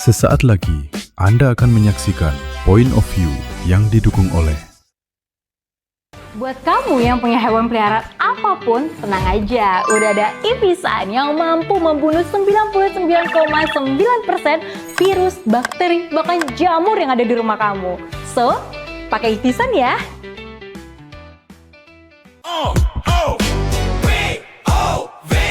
Sesaat lagi, Anda akan menyaksikan Point of View yang didukung oleh Buat kamu yang punya hewan peliharaan apapun, tenang aja. Udah ada Ivisan yang mampu membunuh 99,9% virus, bakteri, bahkan jamur yang ada di rumah kamu. So, pakai Ivisan ya.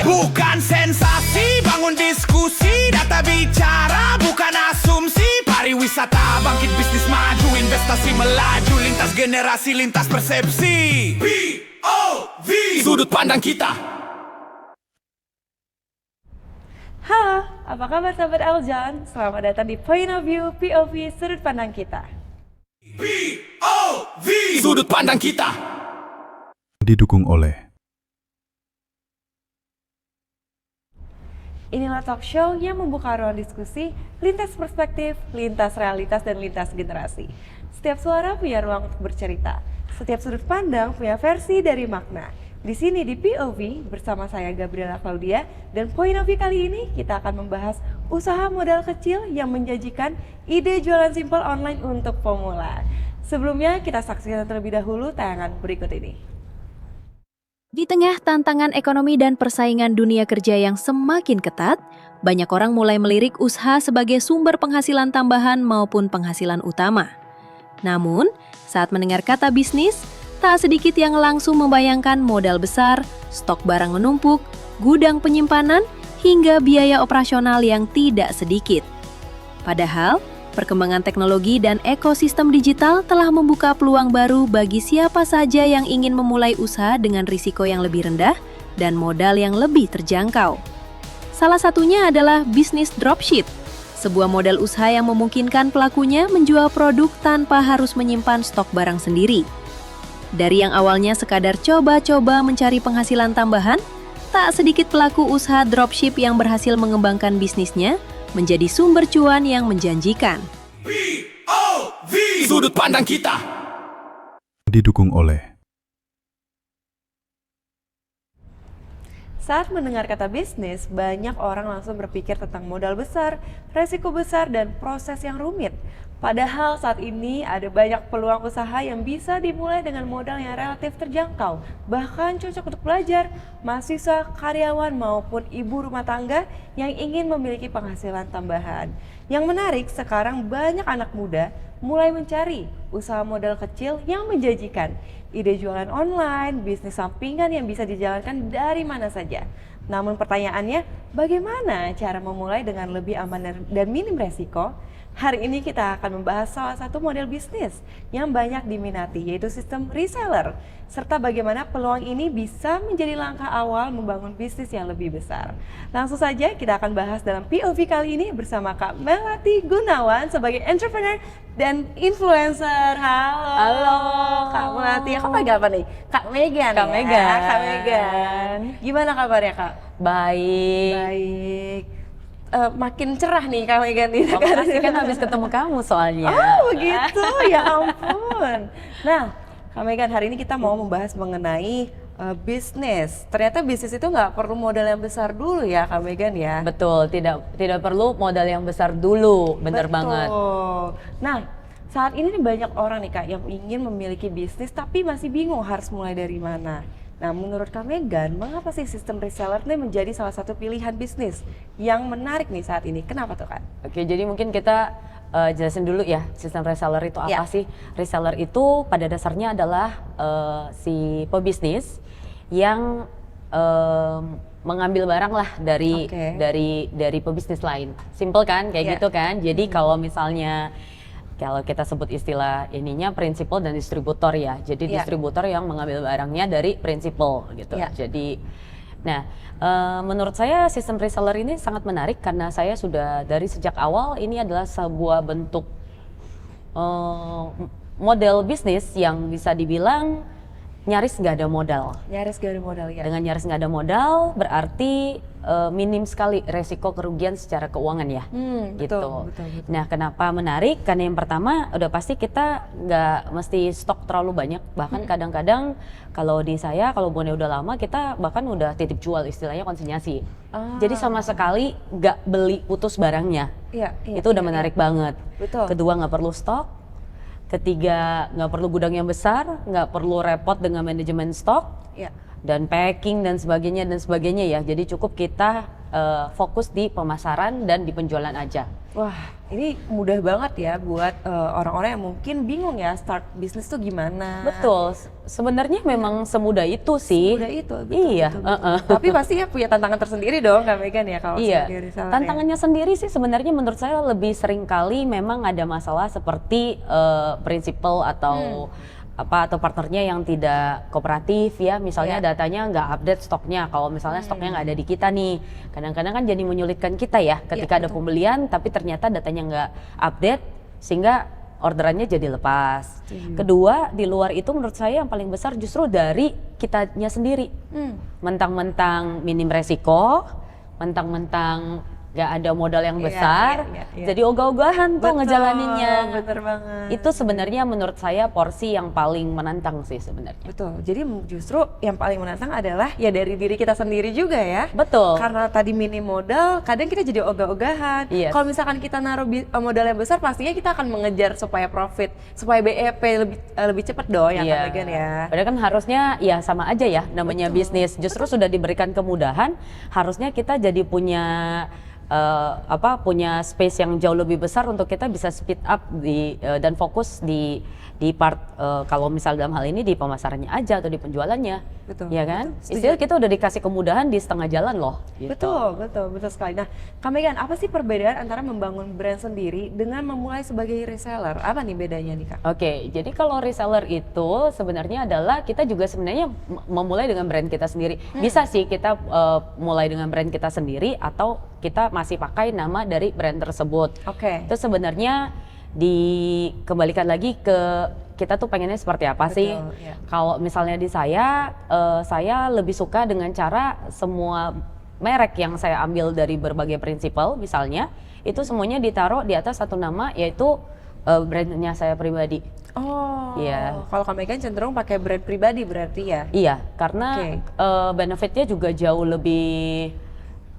Bukan sensasi, bangun diskusi, data bicara, bukan asumsi. Pariwisata, bangkit bisnis maju, investasi melaju, lintas generasi, lintas persepsi. POV, sudut pandang kita. Halo, apa kabar sahabat Eljon? Selamat datang di Point of View POV Sudut Pandang Kita. POV, sudut pandang kita. didukung oleh Inilah talk show yang membuka ruang diskusi, lintas perspektif, lintas realitas, dan lintas generasi. Setiap suara punya ruang untuk bercerita. Setiap sudut pandang punya versi dari makna. Di sini di POV bersama saya Gabriela Claudia, dan Point of View kali ini kita akan membahas usaha modal kecil yang menjanjikan ide jualan simpel online untuk pemula. Sebelumnya kita saksikan terlebih dahulu tayangan berikut ini. Di tengah tantangan ekonomi dan persaingan dunia kerja yang semakin ketat, banyak orang mulai melirik usaha sebagai sumber penghasilan tambahan maupun penghasilan utama. Namun, saat mendengar kata bisnis, tak sedikit yang langsung membayangkan modal besar, stok barang menumpuk, gudang penyimpanan, hingga biaya operasional yang tidak sedikit. Padahal, perkembangan teknologi dan ekosistem digital telah membuka peluang baru bagi siapa saja yang ingin memulai usaha dengan risiko yang lebih rendah dan modal yang lebih terjangkau. Salah satunya adalah bisnis dropship, sebuah model usaha yang memungkinkan pelakunya menjual produk tanpa harus menyimpan stok barang sendiri. Dari yang awalnya sekadar coba-coba mencari penghasilan tambahan, tak sedikit pelaku usaha dropship yang berhasil mengembangkan bisnisnya menjadi sumber cuan yang menjanjikan. POV, sudut pandang kita. didukung oleh Saat mendengar kata bisnis, banyak orang langsung berpikir tentang modal besar, resiko besar, dan proses yang rumit. Padahal saat ini ada banyak peluang usaha yang bisa dimulai dengan modal yang relatif terjangkau, bahkan cocok untuk pelajar, mahasiswa, karyawan, maupun ibu rumah tangga yang ingin memiliki penghasilan tambahan. Yang menarik, sekarang banyak anak muda mulai mencari usaha modal kecil yang menjanjikan. Ide jualan online, bisnis sampingan yang bisa dijalankan dari mana saja. Namun pertanyaannya, bagaimana cara memulai dengan lebih aman dan minim resiko? Hari ini kita akan membahas salah satu model bisnis yang banyak diminati, yaitu sistem reseller, serta bagaimana peluang ini bisa menjadi langkah awal membangun bisnis yang lebih besar. Langsung saja kita akan bahas dalam POV kali ini bersama Kak Melati Gunawan sebagai entrepreneur dan influencer. Halo Kak Melati, aku panggil apa nih? Kak Megan. Kak Megan. Kak Megan. Gimana kabarnya Kak? Baik. Baik. Makin cerah nih Kak Megan ini. Makasih kan habis ketemu kamu soalnya. Oh begitu, ya ampun. Nah, Kak Megan, hari ini kita mau membahas mengenai bisnis. Ternyata bisnis itu nggak perlu modal yang besar dulu ya Kak Megan ya. Betul, tidak perlu modal yang besar dulu, bener banget. Nah, saat ini nih banyak orang nih Kak yang ingin memiliki bisnis tapi masih bingung harus mulai dari mana. Nah, menurut Kak Megan, mengapa sih sistem reseller ini menjadi salah satu pilihan bisnis yang menarik nih saat ini? Kenapa tuh Kak? Oke, jadi mungkin kita jelasin dulu ya sistem reseller itu apa sih? Reseller itu pada dasarnya adalah si pebisnis yang mengambil barang lah dari pebisnis lain. Simple kan, kayak gitu kan? Jadi kalau misalnya kalau kita sebut istilah ininya prinsipal dan distributor ya. Jadi distributor yang mengambil barangnya dari prinsipal gitu. Jadi, nah menurut saya sistem reseller ini sangat menarik karena saya sudah dari sejak awal ini adalah sebuah bentuk model bisnis yang bisa dibilang nyaris nggak ada modal. Nyaris gak ada modal ya. Dengan nyaris nggak ada modal berarti minim sekali resiko kerugian secara keuangan ya. Gitu. Betul. Nah, kenapa menarik? Karena yang pertama udah pasti kita nggak mesti stok terlalu banyak. Bahkan kadang-kadang kalau di saya, kalau bonnya udah lama, kita bahkan udah titip jual, istilahnya konsinyasi. Jadi sama sekali nggak beli putus barangnya. Iya, Itu udah menarik banget. Betul. Kedua, nggak perlu stok. Ketiga, nggak perlu gudang yang besar, nggak perlu repot dengan manajemen stok Iya. dan packing dan sebagainya ya. Jadi cukup kita fokus di pemasaran dan di penjualan aja. Wah, ini mudah banget ya buat orang-orang yang mungkin bingung ya start bisnis tuh gimana. Betul, sebenarnya memang semudah itu sih. Udah itu. Betul, Iya. betul. Tapi pasti ya punya tantangan tersendiri dong Kak Megan ya kalau Iya, sebagai reseller ya. tantangannya sendiri sih sebenarnya menurut saya lebih sering kali memang ada masalah seperti prinsipal atau atau partnernya yang tidak kooperatif ya, misalnya datanya nggak update stoknya. Kalau misalnya stoknya nggak ada di kita nih, kadang-kadang kan jadi menyulitkan kita ya ketika ada pembelian tapi ternyata datanya nggak update sehingga orderannya jadi lepas. Kedua, di luar itu menurut saya yang paling besar justru dari kitanya sendiri. Mentang-mentang minim resiko, mentang-mentang nggak ada modal yang besar, jadi ogah-ogahan tuh ngejalaninnya. Bener banget. Itu sebenarnya menurut saya porsi yang paling menantang sih sebenarnya. Betul, jadi justru yang paling menantang adalah ya dari diri kita sendiri juga ya. Betul. Karena tadi minim modal, kadang kita jadi ogah-ogahan. Yes. Kalau misalkan kita naruh modal yang besar, pastinya kita akan mengejar supaya profit, supaya BEP lebih cepat dong ya Kak Megan ya. Padahal kan harusnya ya sama aja ya namanya bisnis. Justru sudah diberikan kemudahan, harusnya kita jadi punya punya space yang jauh lebih besar untuk kita bisa speed up dan fokus di part kalau misal dalam hal ini di pemasarannya aja atau di penjualannya. Betul. Ya kan? Betul. Istilahnya kita udah dikasih kemudahan di setengah jalan loh. Gitu. Betul sekali. Nah, Kak Megan, apa sih perbedaan antara membangun brand sendiri dengan memulai sebagai reseller? Apa nih bedanya nih Kak? Oke, jadi kalau reseller itu sebenarnya adalah kita juga sebenarnya memulai dengan brand kita sendiri. Bisa sih kita mulai dengan brand kita sendiri atau kita masih pakai nama dari brand tersebut. Oke. Itu sebenarnya dikembalikan lagi ke kita tuh pengennya seperti apa sih. Iya. Kalau misalnya di saya lebih suka dengan cara semua merek yang saya ambil dari berbagai prinsipal misalnya, itu semuanya ditaruh di atas satu nama yaitu brandnya saya pribadi. Oh, Iya. Kalau Kak Megan cenderung pakai brand pribadi berarti ya? Iya, karena benefitnya juga jauh lebih,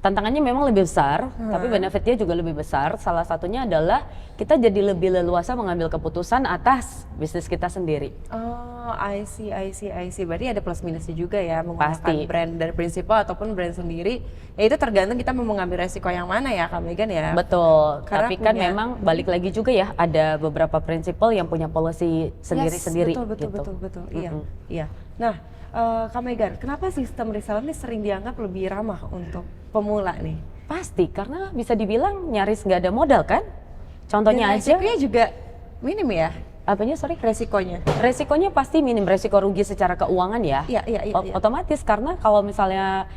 tantangannya memang lebih besar, tapi benefitnya juga lebih besar. Salah satunya adalah kita jadi lebih leluasa mengambil keputusan atas bisnis kita sendiri. Oh, I see. Berarti ada plus minusnya juga ya menggunakan Pasti. brand dari prinsipal ataupun brand sendiri. Ya itu tergantung kita mau mengambil resiko yang mana ya Kak Megan ya? Betul, Karena tapi kan punya- memang balik lagi juga ya, ada beberapa prinsipal yang punya policy sendiri-sendiri. Yes, betul. gitu. Iya. Nah, Kak Megan, kenapa sistem reseller ini sering dianggap lebih ramah untuk pemula nih? Pasti, karena bisa dibilang nyaris nggak ada modal kan? Contohnya Dan aja, resikonya juga minim ya? apanya sorry? Resikonya? Resikonya pasti minim, resiko rugi secara keuangan ya. Iya. Otomatis karena kalau misalnya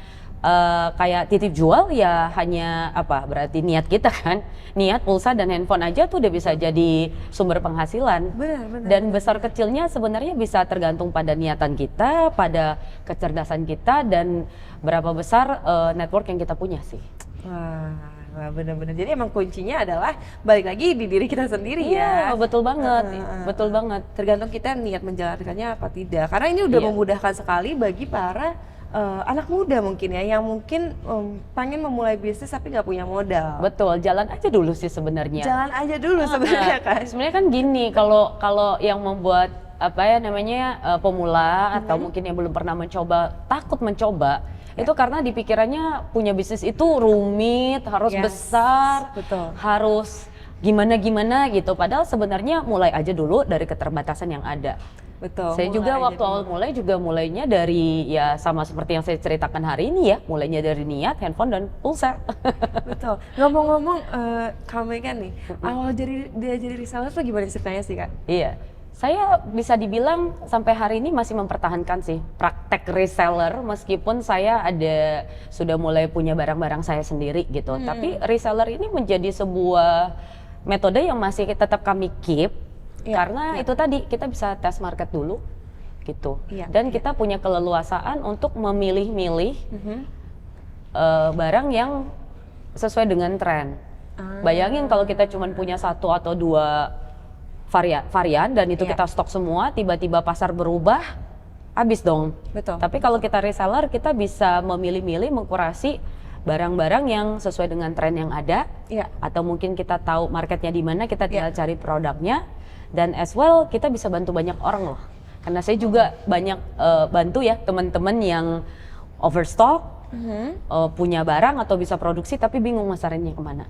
kayak titip jual ya hanya berarti niat kita kan, niat pulsa dan handphone aja tuh udah bisa jadi sumber penghasilan. Benar. Dan besar kecilnya sebenarnya bisa tergantung pada niatan kita, pada kecerdasan kita dan berapa besar network yang kita punya sih. Wah, benar-benar. Jadi emang kuncinya adalah balik lagi di diri kita sendiri ya. Iya, betul banget. Betul banget. Tergantung kita niat menjalankannya apa tidak. Karena ini udah Iya. memudahkan sekali bagi para anak muda mungkin ya, yang mungkin pengen memulai bisnis tapi nggak punya modal. Betul, jalan aja dulu sih sebenarnya. Jalan aja dulu sebenarnya kan. Sebenarnya kan gini, kalau yang membuat pemula atau mungkin yang belum pernah mencoba, takut mencoba, itu karena di pikirannya punya bisnis itu rumit, harus Yes, besar, betul. harus gimana gitu. Padahal sebenarnya mulai aja dulu dari keterbatasan yang ada. Betul. Saya mulai juga aja waktu dulu. awal mulai juga mulainya dari ya sama seperti yang saya ceritakan hari ini ya, mulainya dari niat, handphone dan pulsa. Betul. Ngomong-ngomong, Kak Megan nih, awal dia jadi reseller tuh gimana ceritanya sih Kak? Iya, saya bisa dibilang sampai hari ini masih mempertahankan sih praktek reseller meskipun saya sudah mulai punya barang-barang saya sendiri gitu. Tapi reseller ini menjadi sebuah metode yang masih tetap kami keep karena itu tadi kita bisa tes market dulu. gitu. Iya, Dan kita punya keleluasaan untuk memilih-milih barang yang sesuai dengan tren. Bayangin kalau kita cuma punya 1 atau 2 varian dan itu kita stok semua, tiba-tiba pasar berubah, habis dong. Betul. Tapi kalau kita reseller, kita bisa memilih-milih, mengkurasi barang-barang yang sesuai dengan tren yang ada, atau mungkin kita tahu marketnya di mana, kita tinggal cari produknya, dan as well kita bisa bantu banyak orang loh. Karena saya juga banyak bantu ya teman-teman yang overstock, punya barang atau bisa produksi tapi bingung masarannya kemana.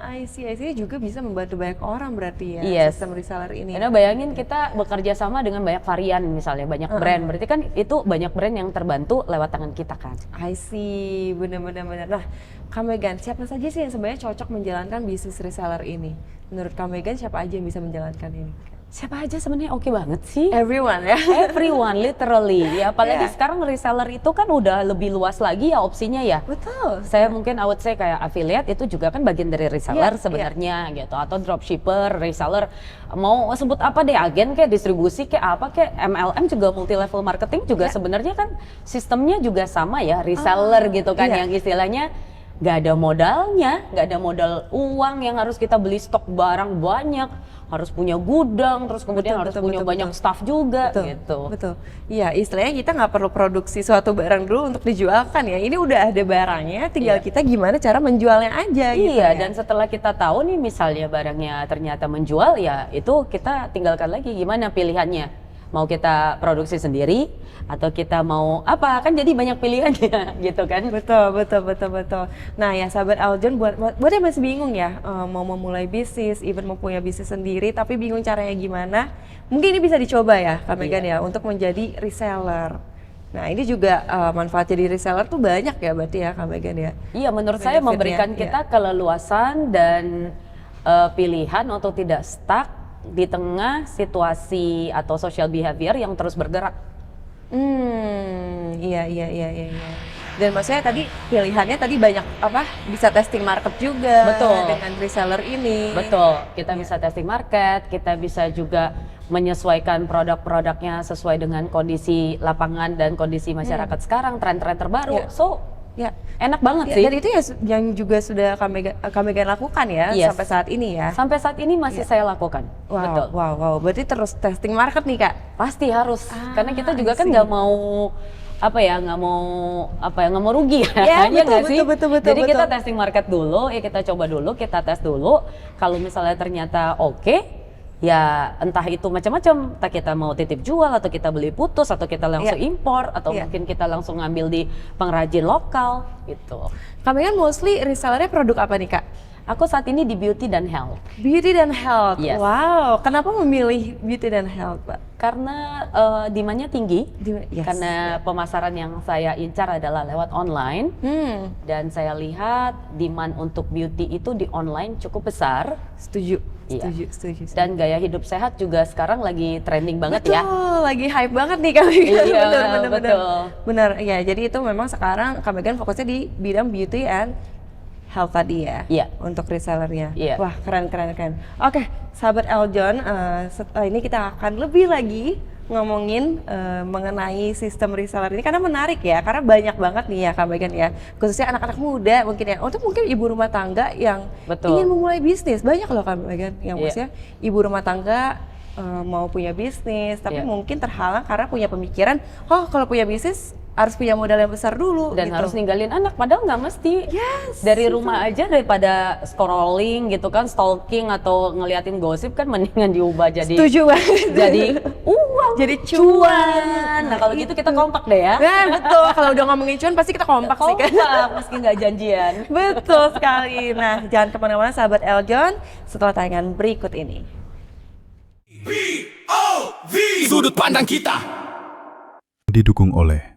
I see juga bisa membantu banyak orang berarti ya, Yes. sistem reseller ini. Karena bayangin kita bekerja sama dengan banyak varian misalnya, banyak brand, berarti kan itu banyak brand yang terbantu lewat tangan kita kan. I see, benar-benar. Nah, Kak Megan, siapa saja sih yang sebenarnya cocok menjalankan bisnis reseller ini? Menurut Kak Megan, siapa aja yang bisa menjalankan ini? Siapa aja sebenarnya oke banget sih. Everyone ya? Everyone, literally. Ya, apalagi sekarang reseller itu kan udah lebih luas lagi ya opsinya ya. Betul. Saya mungkin I would say kayak affiliate itu juga kan bagian dari reseller sebenarnya gitu, atau dropshipper, reseller, mau sebut apa deh, agen kayak distribusi kayak apa kayak MLM juga, multi level marketing juga sebenarnya kan sistemnya juga sama ya, reseller gitu kan, yang istilahnya nggak ada modalnya, nggak ada modal uang yang harus kita beli stok barang banyak, harus punya gudang, terus kemudian harus punya banyak staff juga gitu. Betul. Iya, istilahnya kita nggak perlu produksi suatu barang dulu untuk dijualkan ya. Ini udah ada barangnya, tinggal kita gimana cara menjualnya aja gitu. Iya, ya. dan setelah kita tahu nih misalnya barangnya ternyata menjual, ya itu kita tinggalkan lagi gimana pilihannya. Mau kita produksi sendiri atau kita mau apa, kan jadi banyak pilihannya gitu kan. Betul. Nah ya sahabat Aljon, buat yang masih bingung ya, mau memulai bisnis, even mau punya bisnis sendiri tapi bingung caranya gimana, mungkin ini bisa dicoba ya Kak Megan ya, untuk menjadi reseller. Nah ini juga manfaat jadi reseller tuh banyak ya berarti ya Kak Megan ya. Iya, menurut saya memberikan kita keleluasan dan pilihan untuk tidak stuck di tengah situasi atau social behavior yang terus bergerak. Iya. Dan maksudnya tadi pilihannya tadi banyak apa, bisa testing market juga. Betul. Dengan reseller ini. Betul, kita bisa testing market, kita bisa juga menyesuaikan produk-produknya sesuai dengan kondisi lapangan dan kondisi masyarakat sekarang, tren-tren terbaru. Enak banget sih. Dan itu ya yang juga sudah Kak Megan lakukan ya sampai saat ini ya. Sampai saat ini masih saya lakukan. Betul. Wow. Berarti terus testing market nih Kak. Pasti harus. Karena kita juga kan nggak mau nggak mau rugi ya. Betul. Jadi kita testing market dulu, ya kita coba dulu, kita tes dulu. Kalau misalnya ternyata oke, ya entah itu macam-macam, entah kita mau titip jual atau kita beli putus atau kita langsung impor atau mungkin kita langsung ngambil di pengrajin lokal gitu. Kak Megan mostly resellernya produk apa nih Kak? Aku saat ini di beauty dan health. Beauty dan health. Yes. Wow, kenapa memilih beauty dan health, Pak? Karena demand-nya tinggi. Karena pemasaran yang saya incar adalah lewat online. Dan saya lihat demand untuk beauty itu di online cukup besar. Setuju. Dan gaya hidup sehat juga sekarang lagi trending banget ya. Betul, lagi hype banget nih Kak Megan. Iya, benar. Ya, jadi itu memang sekarang Kak Megan fokusnya di bidang beauty and health tadi ya, untuk resellernya. Wah, keren. Oke, sahabat Aljon, setelah ini kita akan lebih lagi ngomongin mengenai sistem reseller ini karena menarik ya, karena banyak banget nih ya Kak Megan ya, khususnya anak-anak muda mungkin ya, untuk mungkin ibu rumah tangga yang ingin memulai bisnis. Banyak loh Kak Megan yang maksudnya ibu rumah tangga mau punya bisnis tapi mungkin terhalang karena punya pemikiran, oh kalau punya bisnis harus punya modal yang besar dulu dan gitu. harus ninggalin anak, padahal nggak mesti. Dari rumah aja, daripada scrolling gitu kan, stalking atau ngeliatin gosip kan, mendingan diubah jadi setuju banget, jadi uang, jadi cuan. Nah kalau gitu kita kompak deh ya. Nah betul, kalau udah ngomongin cuan pasti kita kompak sih kan. Meski nggak janjian. Betul sekali. Nah jangan kemana-mana sahabat Aljon, setelah tayangan berikut ini. POV, sudut pandang kita. Didukung oleh